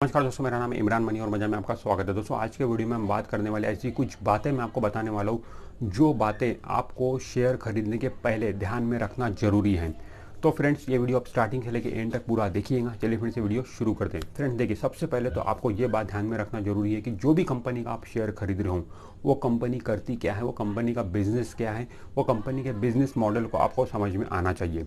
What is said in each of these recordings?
नमस्कार दोस्तों, मेरा नाम है इमरान मनी और मजा में आपका स्वागत है। दोस्तों आज के वीडियो में हम बात करने वाले ऐसी कुछ बातें मैं आपको बताने वाला हूँ जो बातें आपको शेयर खरीदने के पहले ध्यान में रखना जरूरी है। तो फ्रेंड्स, ये वीडियो आप स्टार्टिंग से लेकर एंड तक पूरा देखिएगा। चलिए फिर से वीडियो शुरू करते हैं। फ्रेंड्स देखिए, सबसे पहले तो आपको ये बात ध्यान में रखना जरूरी है कि जो भी कंपनी का आप शेयर खरीद रहे हो वो कंपनी करती क्या है, वो कंपनी का बिजनेस क्या है, वो कंपनी के बिजनेस मॉडल को आपको समझ में आना चाहिए।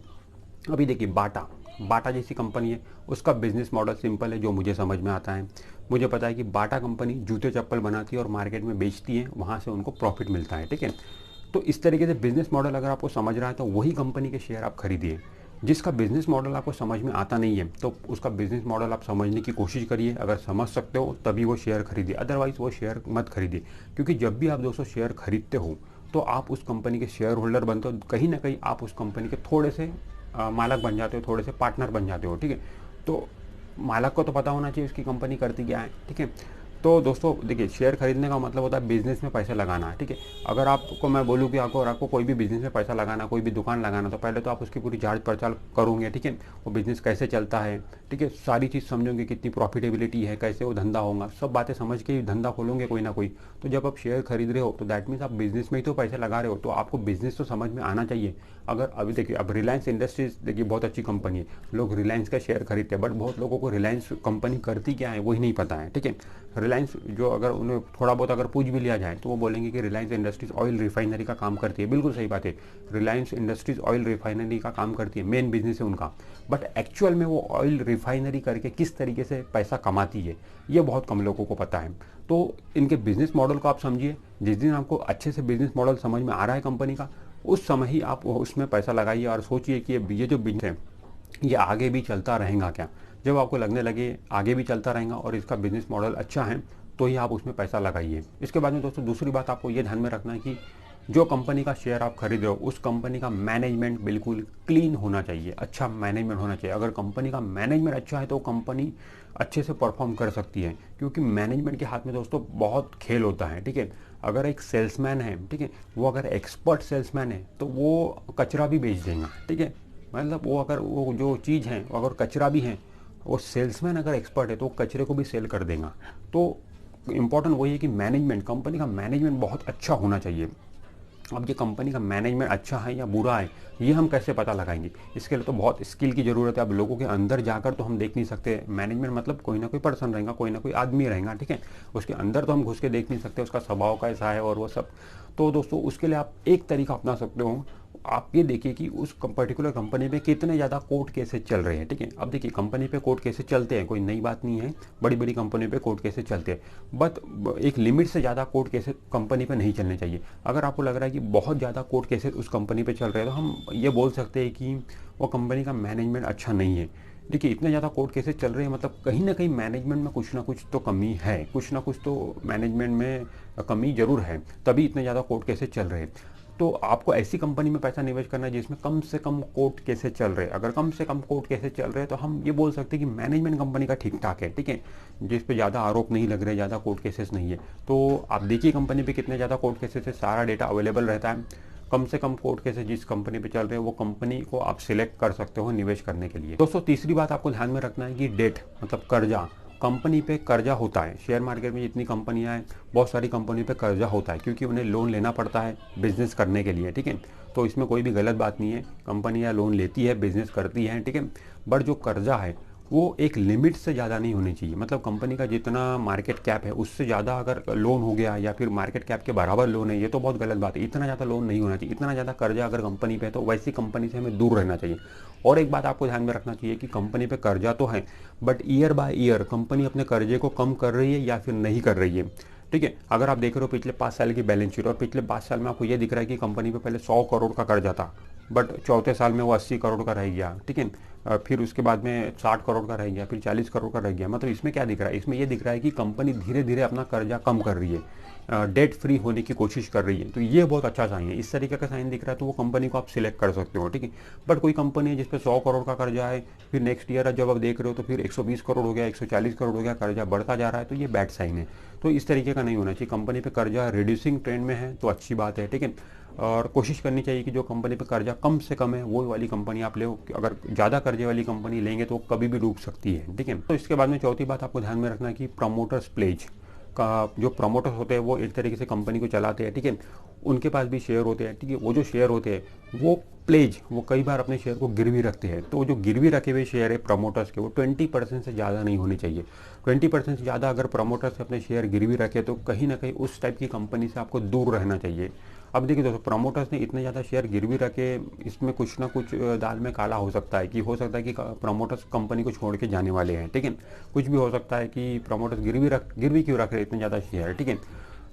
अभी देखिए, बाटा बाटा जैसी कंपनी है, उसका बिजनेस मॉडल सिंपल है जो मुझे समझ में आता है। मुझे पता है कि बाटा कंपनी जूते चप्पल बनाती है और मार्केट में बेचती है, वहाँ से उनको प्रॉफिट मिलता है। ठीक है, तो इस तरीके से बिजनेस मॉडल अगर आपको समझ रहा है तो वही कंपनी के शेयर आप खरीदिए। जिसका बिजनेस मॉडल आपको समझ में आता नहीं है तो उसका बिजनेस मॉडल आप समझने की कोशिश करिए। अगर समझ सकते हो तभी वो शेयर खरीदिए, अदरवाइज वो शेयर मत खरीदिए। क्योंकि जब भी आप दोस्तों शेयर खरीदते हो तो आप उस कंपनी के शेयर होल्डर बनते हो, कहीं ना कहीं आप उस कंपनी के थोड़े से मालक बन जाते हो, थोड़े से पार्टनर बन जाते हो। ठीक है, तो मालक को तो पता होना चाहिए उसकी कंपनी करती क्या है। ठीक है, तो दोस्तों देखिए, शेयर खरीदने का मतलब होता है बिजनेस में पैसा लगाना। ठीक है, अगर आपको मैं बोलूँ कि आपको कोई भी बिजनेस में पैसा लगाना, कोई भी दुकान लगाना, तो पहले तो आप उसकी पूरी जांच पड़ताल करोगे। ठीक है, वो बिजनेस कैसे चलता है, ठीक है, सारी चीज़ समझोगे, कितनी प्रॉफिटेबिलिटी है, कैसे वो धंधा होगा, सब बातें समझ के ही धंधा खोलोगे कोई ना कोई। तो जब आप शेयर खरीद रहे हो तो दैट मीन्स आप बिजनेस में ही तो पैसे लगा रहे हो, तो आपको बिजनेस तो समझ में आना चाहिए। अगर अभी देखिए, अब रिलायंस इंडस्ट्रीज देखिए बहुत अच्छी कंपनी है, लोग रिलायंस का शेयर खरीदते हैं, बट बहुत लोगों को रिलायंस कंपनी करती क्या है वही नहीं पता है। ठीक है, रिलायंस जो अगर उन्हें थोड़ा बहुत अगर पूछ भी लिया जाए तो वो बोलेंगे कि रिलायंस इंडस्ट्रीज ऑयल रिफाइनरी का काम करती है। बिल्कुल सही बात है, रिलायंस इंडस्ट्रीज ऑयल रिफाइनरी का काम करती है, मेन बिजनेस है उनका। बट एक्चुअल में वो ऑयल रिफाइनरी करके किस तरीके से पैसा कमाती है ये बहुत कम लोगों को पता है। तो इनके बिजनेस मॉडल को आप समझिए। जिस दिन आपको अच्छे से बिजनेस मॉडल समझ में आ रहा है कंपनी का, उस समय ही आप उसमें पैसा लगाइए और सोचिए कि ये जो बिजनेस है ये आगे भी चलता रहेगा क्या। जब आपको लगने लगे आगे भी चलता रहेगा और इसका बिजनेस मॉडल अच्छा है तो ही आप उसमें पैसा लगाइए। इसके बाद में दोस्तों दूसरी बात आपको ये ध्यान में रखना है कि जो कंपनी का शेयर आप खरीद रहे हो उस कंपनी का मैनेजमेंट बिल्कुल क्लीन होना चाहिए, अच्छा मैनेजमेंट होना चाहिए। अगर कंपनी का मैनेजमेंट अच्छा है तो कंपनी अच्छे से परफॉर्म कर सकती है, क्योंकि मैनेजमेंट के हाथ में दोस्तों बहुत खेल होता है। ठीक है, अगर एक सेल्समैन है, ठीक है, वो अगर एक्सपर्ट सेल्समैन है तो वो कचरा भी बेच देगा। ठीक है, मतलब वो अगर वो जो चीज़ है अगर कचरा भी है, वो सेल्समैन अगर एक्सपर्ट है तो वो कचरे को भी सेल कर देगा। तो इम्पॉर्टेंट वही है कि मैनेजमेंट, कंपनी का मैनेजमेंट बहुत अच्छा होना चाहिए। अब ये कंपनी का मैनेजमेंट अच्छा है या बुरा है ये हम कैसे पता लगाएंगे? इसके लिए तो बहुत स्किल की ज़रूरत है। अब लोगों के अंदर जाकर तो हम देख नहीं सकते। मैनेजमेंट मतलब कोई ना कोई पर्सन रहेगा, कोई ना कोई आदमी रहेगा। ठीक है, उसके अंदर तो हम घुस के देख नहीं सकते उसका स्वभाव कैसा है और वो सब। तो दोस्तों उसके लिए आप एक तरीका अपना सकते हो। आप ये देखिए कि उस पर्टिकुलर कंपनी में कितने ज़्यादा कोर्ट केसेस चल रहे हैं। ठीक है, अब देखिए कंपनी पे कोर्ट केसेस चलते हैं, कोई नई बात नहीं है, बड़ी बड़ी कंपनी पे कोर्ट केसेस चलते हैं। बट एक लिमिट से ज़्यादा कोर्ट केसेस कंपनी पे नहीं चलने चाहिए। अगर आपको लग रहा है कि बहुत ज़्यादा कोर्ट केसेस उस कंपनी पे चल रहे हैं तो हम ये बोल सकते हैं कि वो कंपनी का मैनेजमेंट अच्छा नहीं है। देखिए, इतने ज़्यादा कोर्ट केसेस चल रहे हैं मतलब कहीं ना कहीं मैनेजमेंट में कुछ ना कुछ तो कमी है, कुछ ना कुछ तो मैनेजमेंट में कमी जरूर है, तभी इतने ज़्यादा कोर्ट केसेस चल रहे हैं। तो आपको ऐसी कंपनी में पैसा निवेश करना है जिसमें कम से कम कोर्ट केसेस चल रहे हैं। अगर कम से कम कोर्ट केसेस चल रहे हैं तो हम ये बोल सकते हैं कि मैनेजमेंट कंपनी का ठीक ठाक है। ठीक है, जिस पे ज़्यादा आरोप नहीं लग रहे, ज़्यादा कोर्ट केसेस नहीं है। तो आप देखिए कंपनी पे कितने ज़्यादा कोर्ट केसेस है, सारा डेटा अवेलेबल रहता है। कम से कम कोर्ट केसेस जिस कंपनी पे चल रहे हैं वो कंपनी को आप सिलेक्ट कर सकते हो निवेश करने के लिए। दोस्तों तीसरी बात आपको ध्यान में रखना है कि डेट मतलब कर्जा, कंपनी पे कर्जा होता है। शेयर मार्केट में जितनी कंपनियां हैं बहुत सारी कंपनी पे कर्जा होता है, क्योंकि उन्हें लोन लेना पड़ता है बिजनेस करने के लिए। ठीक है, तो इसमें कोई भी गलत बात नहीं है, कंपनियां लोन लेती है, बिजनेस करती हैं। ठीक है, बट जो कर्जा है वो एक लिमिट से ज़्यादा नहीं होनी चाहिए। मतलब कंपनी का जितना मार्केट कैप है उससे ज़्यादा अगर लोन हो गया या फिर मार्केट कैप के बराबर लोन है, ये तो बहुत गलत बात है। इतना ज़्यादा लोन नहीं होना चाहिए, इतना ज़्यादा कर्जा अगर कंपनी पे है तो वैसी कंपनी से हमें दूर रहना चाहिए। और एक बात आपको ध्यान में रखना चाहिए कि कंपनी पे कर्जा तो है, but year by year company अपने कर्जे को कम कर रही है या फिर नहीं कर रही है। ठीक है, अगर आप देख रहे हो पिछले 5 साल की बैलेंस शीट और पिछले 5 साल में आपको ये दिख रहा है कि कंपनी पे पहले 100 करोड़ का कर्जा था, बट चौथे साल में वो 80 करोड़ का रह गया। ठीक है, फिर उसके बाद में 60 करोड़ का रह गया, फिर 40 करोड़ का रह गया। मतलब इसमें क्या दिख रहा है? इसमें ये दिख रहा है कि कंपनी धीरे धीरे अपना कर्जा कम कर रही है, डेट फ्री होने की कोशिश कर रही है। तो ये बहुत अच्छा साइन है। इस तरीके का साइन दिख रहा है तो वो कंपनी को आप सिलेक्ट कर सकते हो। ठीक है, बट कोई कंपनी है जिसपे 100 करोड़ का कर्जा है, फिर नेक्स्ट ईयर जब आप देख रहे हो तो फिर 120 करोड़ हो गया, 140 करोड़ हो गया, कर्जा बढ़ता जा रहा है, तो ये बैड साइन है। तो इस तरीके का नहीं होना चाहिए। कंपनी पे कर्जा रिड्यूसिंग ट्रेंड में है तो अच्छी बात है। ठीक है, और कोशिश करनी चाहिए कि जो कंपनी पे कर्जा कम से कम है वो वाली कंपनी आप ले। अगर ज़्यादा कर्जे वाली कंपनी लेंगे तो कभी भी डूब सकती है, ठीक है। तो इसके बाद में चौथी बात आपको ध्यान में रखना है कि प्रमोटर्स प्लेज का, जो प्रमोटर्स होते हैं वो एक तरीके से कंपनी को चलाते हैं, ठीक है। उनके पास भी शेयर होते हैं, ठीक है। वो जो शेयर होते हैं वो प्लेज, वो कई बार अपने शेयर को गिरवी रखते हैं। तो वो जो गिरवी रखे हुए शेयर है प्रमोटर्स के, वो 20% से ज़्यादा नहीं होने चाहिए। 20% से ज़्यादा अगर प्रमोटर्स अपने शेयर गिरवी रखे तो कहीं ना कहीं उस टाइप की कंपनी से आपको दूर रहना चाहिए। अब देखिए दोस्तों, प्रमोटर्स ने इतने ज़्यादा शेयर गिरवी रखे, इसमें कुछ ना कुछ दाल में काला हो सकता है कि प्रमोटर्स कंपनी को छोड़ के जाने वाले हैं, ठीक है। कुछ भी हो सकता है कि प्रमोटर्स गिरवी क्यों रख रहे हैं इतने ज़्यादा शेयर, ठीक है।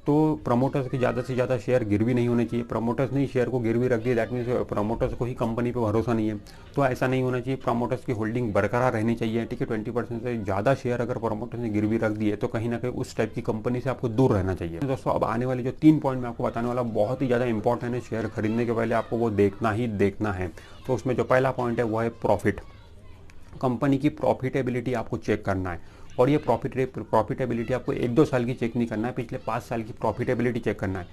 तो प्रमोटर्स के ज़्यादा से ज़्यादा शेयर गिरवी नहीं होने चाहिए। प्रमोटर्स ने शेयर को गिरवी रख दिया, दैट मीन्स प्रमोटर्स को ही कंपनी पे भरोसा नहीं है। तो ऐसा नहीं होना चाहिए, प्रमोटर्स की होल्डिंग बरकरार रहनी चाहिए, ठीक है। 20% से ज़्यादा शेयर अगर प्रमोटर्स ने गिरवी रख दिए तो कहीं ना कहीं उस टाइप की कंपनी से आपको दूर रहना चाहिए। दोस्तों, अब आने वाले जो 3 पॉइंट मैं आपको बताने वाला बहुत ही ज़्यादा इंपॉर्टेंट है, शेयर खरीदने के पहले आपको वो देखना ही देखना है। तो उसमें जो पहला पॉइंट है वो है प्रॉफिट। कंपनी की प्रॉफिटेबिलिटी आपको चेक करना है। और ये प्रॉफिटेबिलिटी आपको 1-2 साल की चेक नहीं करना है, पिछले 5 साल की प्रॉफिटेबिलिटी चेक करना है।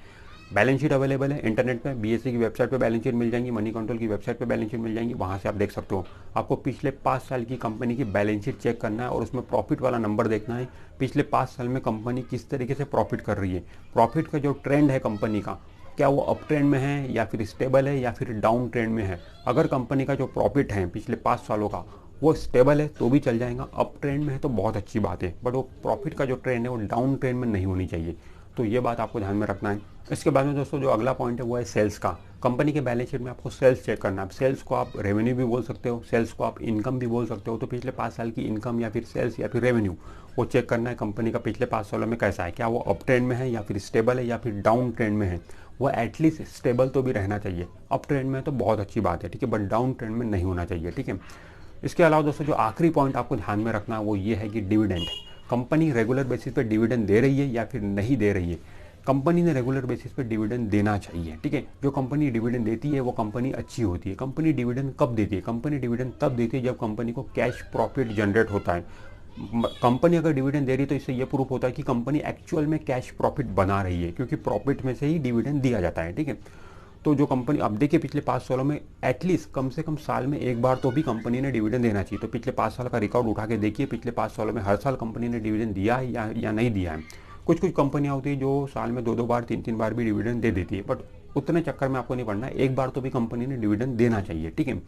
बैलेंस शीट अवेलेबल है इंटरनेट पे, बीएसई की वेबसाइट पे बैलेंस शीट मिल जाएंगी, मनी कंट्रोल की वेबसाइट पे बैलेंस शीट मिल जाएंगी, वहाँ से आप देख सकते हो। आपको पिछले 5 साल की कंपनी की बैलेंस शीट चेक करना है और उसमें प्रॉफिट वाला नंबर देखना है। पिछले 5 साल में कंपनी किस तरीके से प्रॉफिट कर रही है, प्रॉफिट का जो ट्रेंड है कंपनी का, क्या वो अप ट्रेंड में है या फिर स्टेबल है या फिर डाउन ट्रेंड में है। अगर कंपनी का जो प्रॉफिट है पिछले 5 सालों का वो स्टेबल है तो भी चल जाएगा, अप ट्रेंड में है तो बहुत अच्छी बात है, बट वो प्रॉफिट का जो ट्रेंड है वो डाउन ट्रेंड में नहीं होनी चाहिए। तो ये बात आपको ध्यान में रखना है। इसके बाद में दोस्तों जो अगला पॉइंट है वो है सेल्स का। कंपनी के बैलेंस शीट में आपको सेल्स चेक करना है। सेल्स को आप रेवेन्यू भी बोल सकते हो, सेल्स को आप इनकम भी बोल सकते हो। तो पिछले 5 साल की इनकम या फिर सेल्स या फिर रेवेन्यू वो चेक करना है कंपनी का पिछले 5 सालों में कैसा है, क्या वो अप ट्रेंड में है या फिर स्टेबल है या फिर डाउन ट्रेंड में है। वो एटलीस्ट स्टेबल तो भी रहना चाहिए। अप ट्रेंड में तो बहुत अच्छी बात है, ठीक है, बट डाउन ट्रेंड में नहीं होना चाहिए, ठीक है। इसके अलावा दोस्तों जो आखिरी पॉइंट आपको ध्यान में रखना है वो ये है कि डिविडेंड। कंपनी रेगुलर बेसिस पे डिविडेंड दे रही है या फिर नहीं दे रही है। कंपनी ने रेगुलर बेसिस पे डिविडेंड देना चाहिए, ठीक है। जो कंपनी डिविडेंड देती है वो कंपनी अच्छी होती है। कंपनी डिविडेंड कब देती है, कंपनी डिविडेंड तब देती है जब कंपनी को कैश प्रॉफिट जनरेट होता है। कंपनी अगर डिविडेंड दे रही है तो इससे ये प्रूफ होता है कि कंपनी एक्चुअल में कैश प्रॉफिट बना रही है, क्योंकि प्रॉफिट में से ही डिविडेंड दिया जाता है, ठीक है। तो जो कंपनी, अब देखिए पिछले 5 सालों में एटलीस्ट कम से कम साल में एक बार तो भी कंपनी ने डिविडेंड देना चाहिए। तो पिछले 5 साल का रिकॉर्ड उठा के देखिए, पिछले 5 सालों में हर साल कंपनी ने डिविडेंड दिया है या नहीं दिया है। कुछ कंपनियां होती है जो साल में 2-2 बार 3-3 बार भी डिविडेंड दे देती है, बट उतने चक्कर में आपको नहीं पड़ना, एक बार तो भी कंपनी ने डिविडेंड देना चाहिए, ठीक है।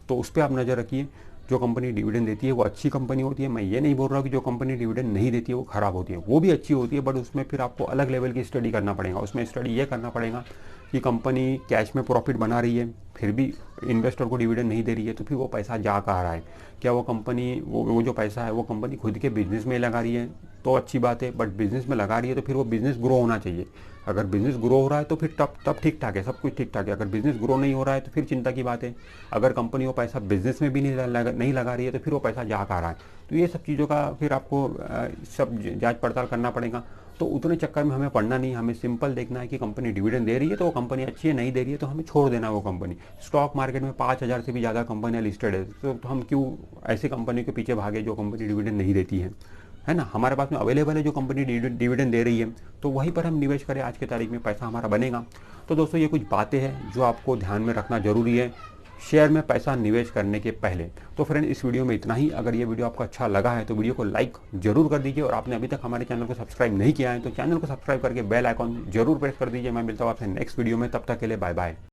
तो उस पर आप नज़र रखिए। जो कंपनी डिविडेंड देती है वो अच्छी कंपनी होती है। मैं ये नहीं बोल रहा हूँ कि जो कंपनी डिविडेंड नहीं देती है वो खराब होती है, वो भी अच्छी होती है, बट उसमें फिर आपको अलग लेवल की स्टडी करना पड़ेगा। उसमें स्टडी ये करना पड़ेगा कि कंपनी कैश में प्रॉफिट बना रही है फिर भी इन्वेस्टर को डिविडेंड नहीं दे रही है, तो फिर वो पैसा जा कहाँ रहा है। क्या वो कंपनी वो जो पैसा है वो कंपनी खुद के बिजनेस में लगा रही है तो अच्छी बात है, बट बिजनेस में लगा रही है तो फिर वो बिजनेस ग्रो होना चाहिए। अगर बिजनेस ग्रो हो रहा है तो फिर तब ठीक ठाक है, सब कुछ ठीक ठाक है। अगर बिजनेस ग्रो नहीं हो रहा है तो फिर चिंता की बात है। अगर कंपनी वो पैसा बिजनेस में भी नहीं लगा रही है तो फिर वो पैसा जा कहाँ रहा है। तो ये सब चीज़ों का फिर आपको सब जांच पड़ताल करना पड़ेगा। तो उतने चक्कर में हमें पढ़ना नहीं, हमें सिंपल देखना है कि कंपनी डिविडेंड दे रही है तो वो कंपनी अच्छी है, नहीं दे रही है तो हमें छोड़ देना वो कंपनी। स्टॉक मार्केट में 5000 से भी ज़्यादा कंपनियाँ लिस्टेड है, तो हम क्यों ऐसी कंपनी के पीछे भागे जो कंपनी डिविडेंड नहीं देती है ना। हमारे पास में अवेलेबल है जो कंपनी डिविडेंड दे रही है, तो वहीं पर हम निवेश करें, आज की तारीख में पैसा हमारा बनेगा। तो दोस्तों ये कुछ बातें हैं जो आपको ध्यान में रखना जरूरी है शेयर में पैसा निवेश करने के पहले। तो फ्रेंड इस वीडियो में इतना ही। अगर ये वीडियो आपको अच्छा लगा है तो वीडियो को लाइक जरूर कर दीजिए, और आपने अभी तक हमारे चैनल को सब्सक्राइब नहीं किया है तो चैनल को सब्सक्राइब करके बेल आइकॉन जरूर प्रेस कर दीजिए। मैं मिलता हूँ आपसे नेक्स्ट वीडियो में, तब तक के लिए बाय बाय।